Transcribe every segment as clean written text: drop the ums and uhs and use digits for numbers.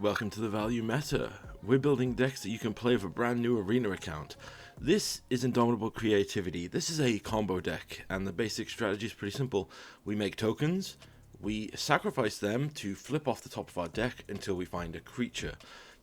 Welcome to the Value Meta. We're building decks that you can play with a brand new arena account. This is Indomitable Creativity. This is a combo deck, and the basic strategy is pretty simple. We make tokens, we sacrifice them to flip off the top of our deck until we find a creature.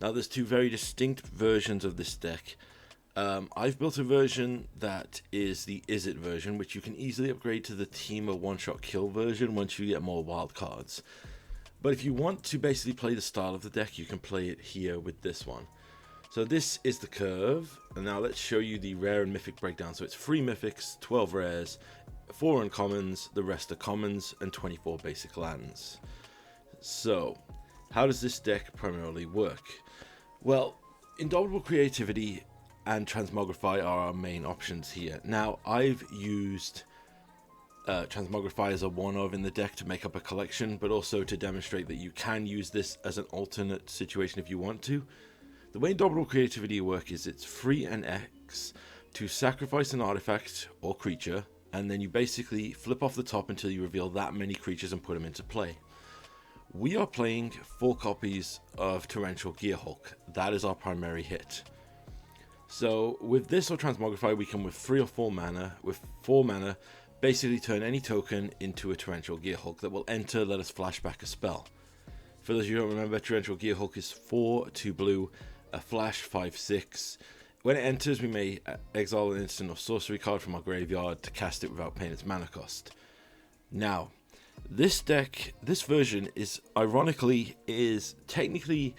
Now there's two very distinct versions of this deck. I've built a version that is the Izzet version, which you can easily upgrade to the Teamer one-shot kill version once you get more wild cards. But if you want to basically play the style of the deck, you can play it here with this one. So this is the curve, and now let's show you the rare and mythic breakdown. So it's 3 mythics, 12 rares, 4 uncommons, the rest are commons, and 24 basic lands. So, how does this deck primarily work? Well, Indomitable Creativity and Transmogrify are our main options here. Now, I've used Transmogrify as a one-of in the deck to make up a collection, but also to demonstrate that you can use this as an alternate situation if you want to. The way Indomitable Creativity works is it's free and X to sacrifice an artifact or creature, and then you basically flip off the top until you reveal that many creatures and put them into play. We are playing 4 copies of Torrential Gearhulk. That is our primary hit. So with this or Transmogrify, we can with 3 or 4 mana, basically turn any token into a Torrential Gearhulk that will enter, let us flash back a spell. For those of you who don't remember, Torrential Gearhulk is 4, 2 blue, a flash, 5/6. When it enters, we may exile an instant or sorcery card from our graveyard to cast it without paying its mana cost. Now, this deck, this version is technically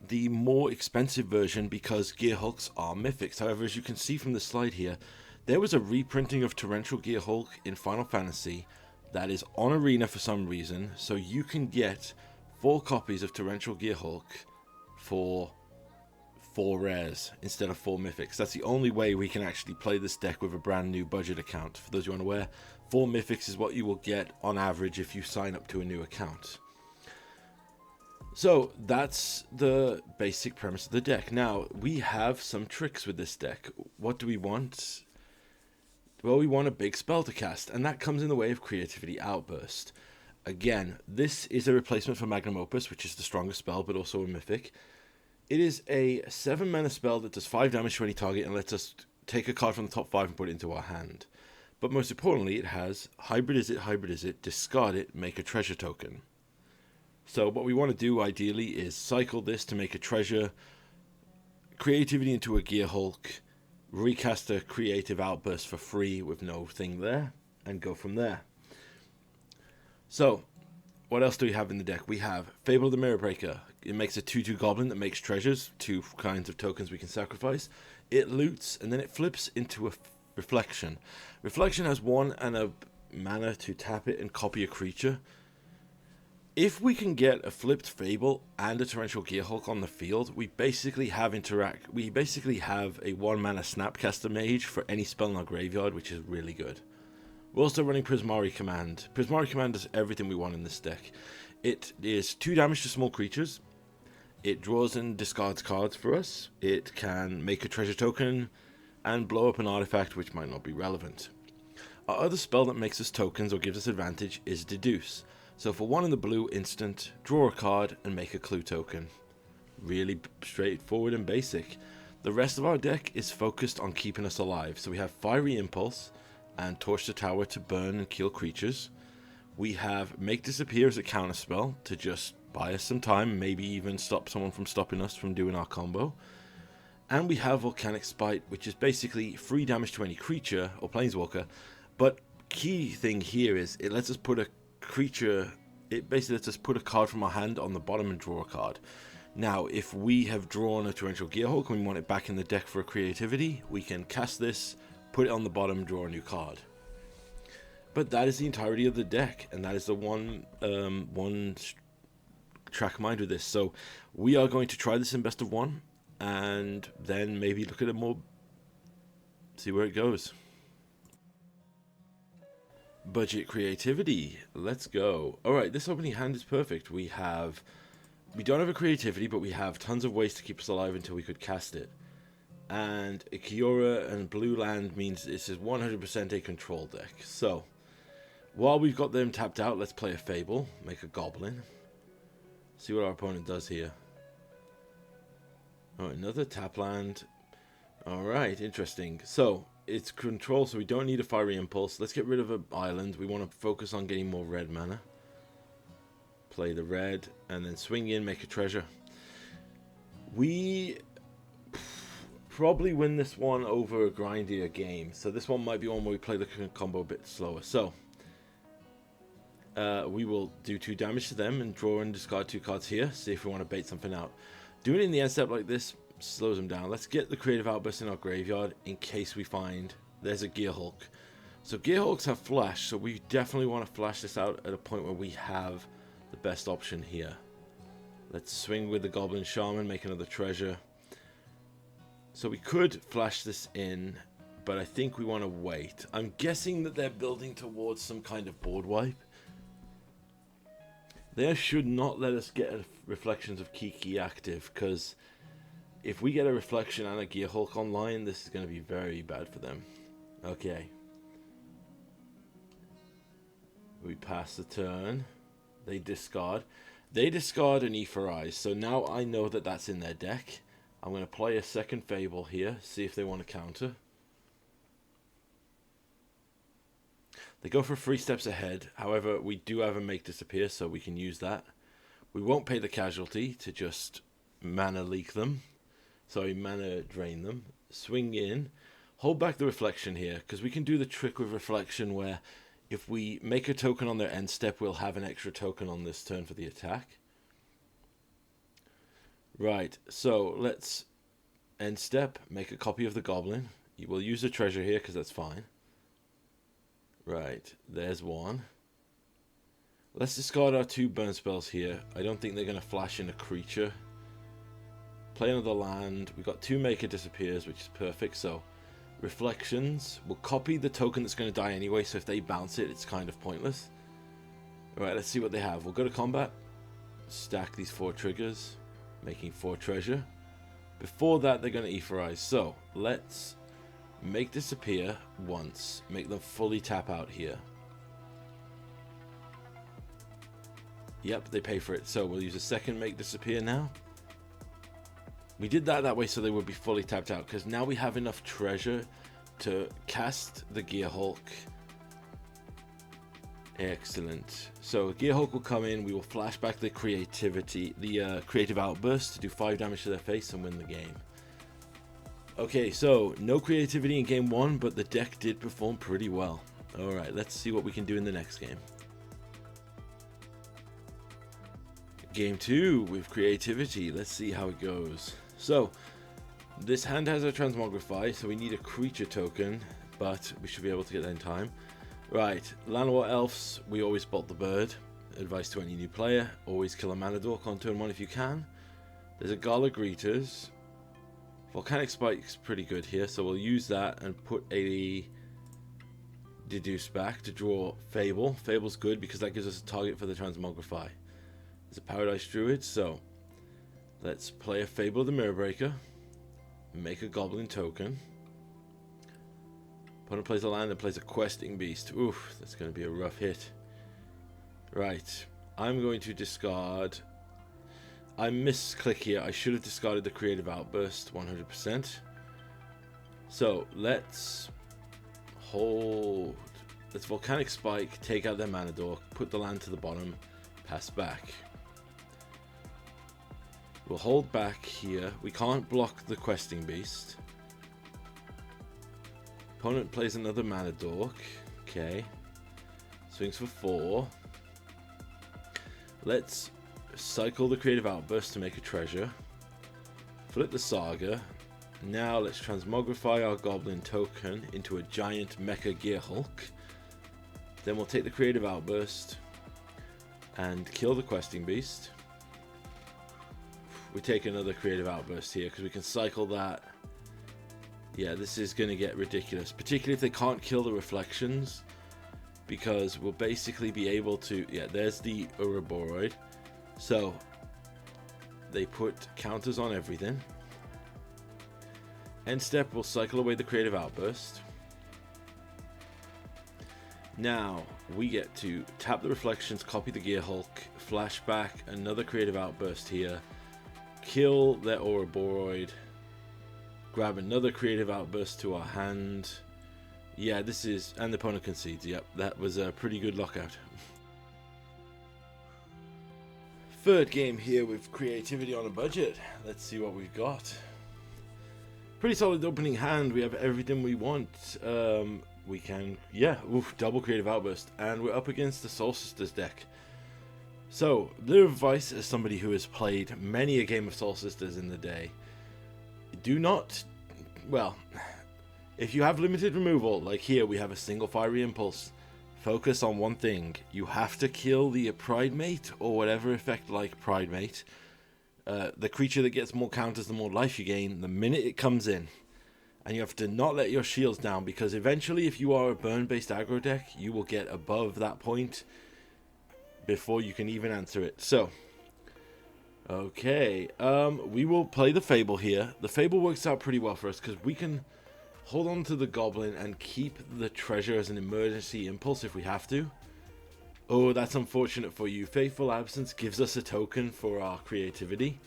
the more expensive version because Gearhulks are mythics. However, as you can see from the slide here, there was a reprinting of Torrential Gearhulk in Final Fantasy that is on Arena for some reason, so you can get 4 copies of Torrential Gearhulk for 4 rares instead of 4 mythics. That's the only way we can actually play this deck with a brand new budget account. For those who aren't aware, 4 mythics is what you will get on average if you sign up to a new account. So that's the basic premise of the deck. Now, we have some tricks with this deck. What do we want? Well, we want a big spell to cast, and that comes in the way of Creativity Outburst. Again, this is a replacement for Magnum Opus, which is the strongest spell, but also a mythic. It is a 7 mana spell that does 5 damage to any target and lets us take a card from the top 5 and put it into our hand. But most importantly, it has Hybrid Izzet, discard it, make a treasure token. So what we want to do ideally is cycle this to make a treasure, Creativity into a Gearhulk, recast a Creative Outburst for free with no thing there, and go from there. So, what else do we have in the deck? We have Fable of the Mirror Breaker. It makes a 2/2 goblin that makes treasures, 2 kinds of tokens we can sacrifice. It loots, and then it flips into a Reflection. Reflection has 1 and a mana to tap it and copy a creature. If we can get a flipped Fable and a Torrential Gearhulk on the field, we basically have a 1 mana Snapcaster Mage for any spell in our graveyard, which is really good. We're also running Prismari Command. Prismari Command does everything we want in this deck. It is 2 damage to small creatures. It draws and discards cards for us. It can make a treasure token and blow up an artifact which might not be relevant. Our other spell that makes us tokens or gives us advantage is Deduce. So for 1 in the blue instant, draw a card and make a clue token. Really straightforward and basic. The rest of our deck is focused on keeping us alive. So we have Fiery Impulse and Torch the Tower to burn and kill creatures. We have Make Disappear as a counterspell to just buy us some time, maybe even stop someone from stopping us from doing our combo. And we have Volcanic Spite, which is basically free damage to any creature or planeswalker. But key thing here is it lets us put a creature, it basically lets us put a card from our hand on the bottom and draw a card. Now, if we have drawn a Torrential Gearhulk and we want it back in the deck for a Creativity, we can cast this, put it on the bottom, draw a new card. But that is the entirety of the deck, and that is the one track mind with this. So we are going to try this in best of 1, and then maybe look at it more, see where it goes. Budget Creativity, let's go. Alright, this opening hand is perfect. We don't have a Creativity, but we have tons of ways to keep us alive until we could cast it. And a Kiora and blue land means this is 100% a control deck. So, while we've got them tapped out, let's play a Fable, make a Goblin. See what our opponent does here. Oh, another tap land. Alright, interesting. So, it's control, so we don't need a Fiery Impulse. Let's get rid of an island. We want to focus on getting more red mana. Play the red, and then swing in, make a treasure. We probably win this one over a grindier game. So this one might be one where we play the combo a bit slower. So, we will do 2 damage to them and draw and discard 2 cards here. See if we want to bait something out. Doing it in the end step like this slows them down. Let's get the Creative Outburst in our graveyard in case we find there's a Gearhulk. So Gearhulks have flash, so we definitely want to flash this out at a point where we have the best option here. Let's swing with the Goblin Shaman, make another treasure. So we could flash this in, but I think we want to wait. I'm guessing that they're building towards some kind of board wipe. They should not let us get Reflections of Kiki active, because if we get a Reflection and a Gearhulk online, this is going to be very bad for them. Okay. We pass the turn. They discard. They discard an Aetherize, so now I know that that's in their deck. I'm going to play a second Fable here, see if they want to counter. They go for 3 steps ahead. However, we do have a Make Disappear, so we can use that. We won't pay the casualty to just mana leak them. Sorry, mana drain them. Swing in. Hold back the Reflection here, because we can do the trick with Reflection where if we make a token on their end step, we'll have an extra token on this turn for the attack. Right, so let's end step, make a copy of the Goblin. We'll use a treasure here, because that's fine. Right, there's one. Let's discard our 2 burn spells here. I don't think they're going to flash in a creature. Play another land. We've got 2 Maker Disappears, which is perfect. So, Reflections. We'll copy the token that's going to die anyway, so if they bounce it, it's kind of pointless. Alright, let's see what they have. We'll go to combat. Stack these 4 triggers, making 4 treasure. Before that, they're going to Aetherize. So, let's Make Disappear once. Make them fully tap out here. Yep, they pay for it. So we'll use a second Make Disappear now. We did that way so they would be fully tapped out, because now we have enough treasure to cast the Gearhulk. Excellent. So Gearhulk will come in. We will flash back the Creative Outburst to do 5 damage to their face and win the game. Okay, so no creativity in game 1, but the deck did perform pretty well. Alright, let's see what we can do in the next game. Game 2 with creativity. Let's see how it goes. So, this hand has a Transmogrify, so we need a creature token, but we should be able to get that in time. Right, Llanowar Elves, we always bolt the bird. Advice to any new player, always kill a Mana Dork on turn 1 if you can. There's a Gala Greeters. Volcanic Spike's pretty good here, so we'll use that and put a Deduce back to draw Fable. Fable's good because that gives us a target for the Transmogrify. There's a Paradise Druid, so let's play a Fable of the Mirrorbreaker. Make a Goblin token. Opponent plays a land and plays a Questing Beast. Oof, that's going to be a rough hit. Right, I'm going to discard. I misclick here. I should have discarded the Creative Outburst 100%. So let's hold. Let's Volcanic Spike, take out their Mana Dork, put the land to the bottom, pass back. We'll hold back here. We can't block the Questing Beast. Opponent plays another Mana Dork. Okay. Swings for 4. Let's cycle the Creative Outburst to make a treasure. Flip the Saga. Now let's Transmogrify our Goblin token into a giant Mecha Gearhulk. Then we'll take the Creative Outburst and kill the Questing Beast. We take another Creative Outburst here because we can cycle that. Yeah, this is going to get ridiculous, particularly if they can't kill the Reflections, because we'll basically be able to. Yeah, there's the Ouroboros. So they put counters on everything. End step, we'll cycle away the Creative Outburst. Now we get to tap the Reflections, copy the Gearhulk, flashback another Creative Outburst here, kill their Ouroboros, grab another creative outburst to our hand. Yeah, this is, and the opponent concedes. Yep, that was a pretty good lockout. Third game here with creativity on a budget. Let's see what we've got. Pretty solid opening hand. We have everything we want. We can, yeah, double creative outburst, and we're up against the Soul Sisters deck. So, the advice as somebody who has played many a game of Soul Sisters in the day, do not, well, if you have limited removal, like here we have a single fiery impulse, focus on one thing. You have to kill the Pride Mate, or whatever effect like Pride Mate. The creature that gets more counters the more life you gain the minute it comes in. And you have to not let your shields down, because eventually if you are a burn-based aggro deck, you will get above that point before you can even answer it. So, okay, we will play the Fable here. The Fable works out pretty well for us, because we can hold on to the Goblin and keep the treasure as an emergency impulse if we have to. Oh, that's unfortunate for you. Faithful Absence gives us a token for our creativity.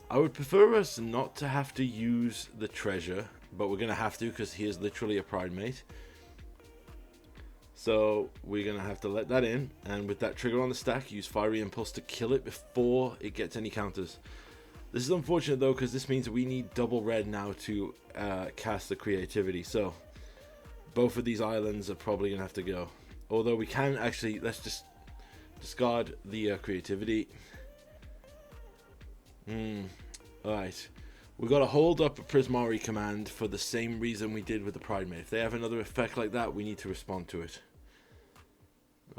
I would prefer us not to have to use the treasure, but we're going to have to, because he is literally a Pride Mate. So we're going to have to let that in, and with that trigger on the stack, use Fiery Impulse to kill it before it gets any counters. This is unfortunate though, because this means we need double red now to cast the creativity. So both of these islands are probably going to have to go. Although we can actually, let's just discard the creativity. Alright. We've got to hold up a Prismari command for the same reason we did with the Pride Mate. If they have another effect like that, we need to respond to it.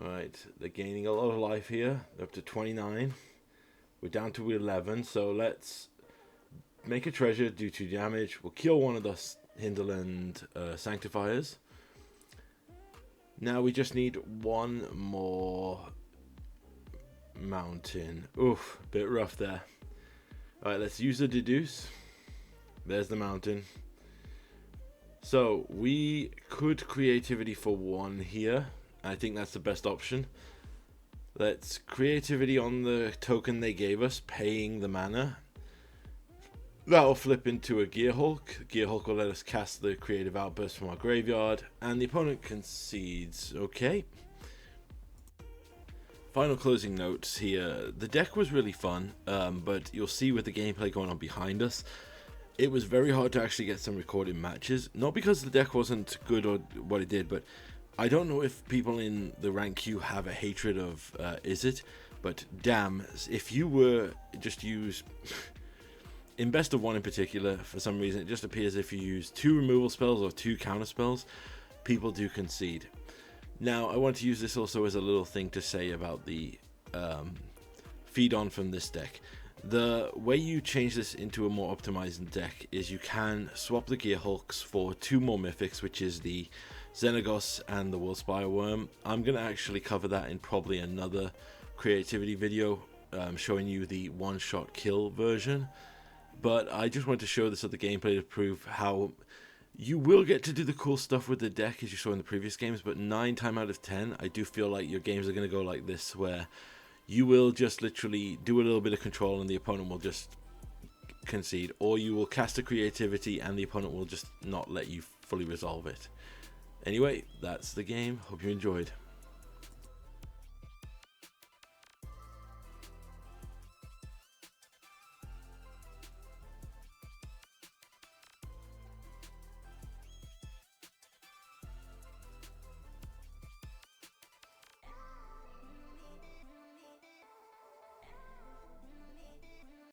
Alright, they're gaining a lot of life here. They're up to 29. We're down to 11, so let's make a treasure, do 2 damage. We'll kill one of the Hinterland Sanctifiers. Now we just need one more mountain. Oof, bit rough there. Alright, let's use the Deduce. There's the mountain. So we could creativity for 1 here. I think that's the best option. Let's creativity on the token they gave us, paying the mana. That'll flip into a Gearhulk. Gearhulk will let us cast the creative outburst from our graveyard, and the opponent concedes. Okay. Final closing notes here. The deck was really fun, but you'll see with the gameplay going on behind us, it was very hard to actually get some recorded matches. Not because the deck wasn't good or what it did, but I don't know if people in the rank queue have a hatred of Izzet, but damn, if you were just use... in best of 1 in particular, for some reason, it just appears if you use 2 removal spells or 2 counter spells, people do concede. Now, I want to use this also as a little thing to say about the feed on from this deck. The way you change this into a more optimized deck is you can swap the Gearhulks for 2 more Mythics, which is the Xenagos and the Willspire Worm. I'm going to actually cover that in probably another creativity video, showing you the one-shot kill version. But I just wanted to show this other gameplay to prove how you will get to do the cool stuff with the deck as you saw in the previous games, but 9 times out of 10, I do feel like your games are going to go like this, where you will just literally do a little bit of control and the opponent will just concede, or you will cast a creativity and the opponent will just not let you fully resolve it. Anyway, that's the game. Hope you enjoyed.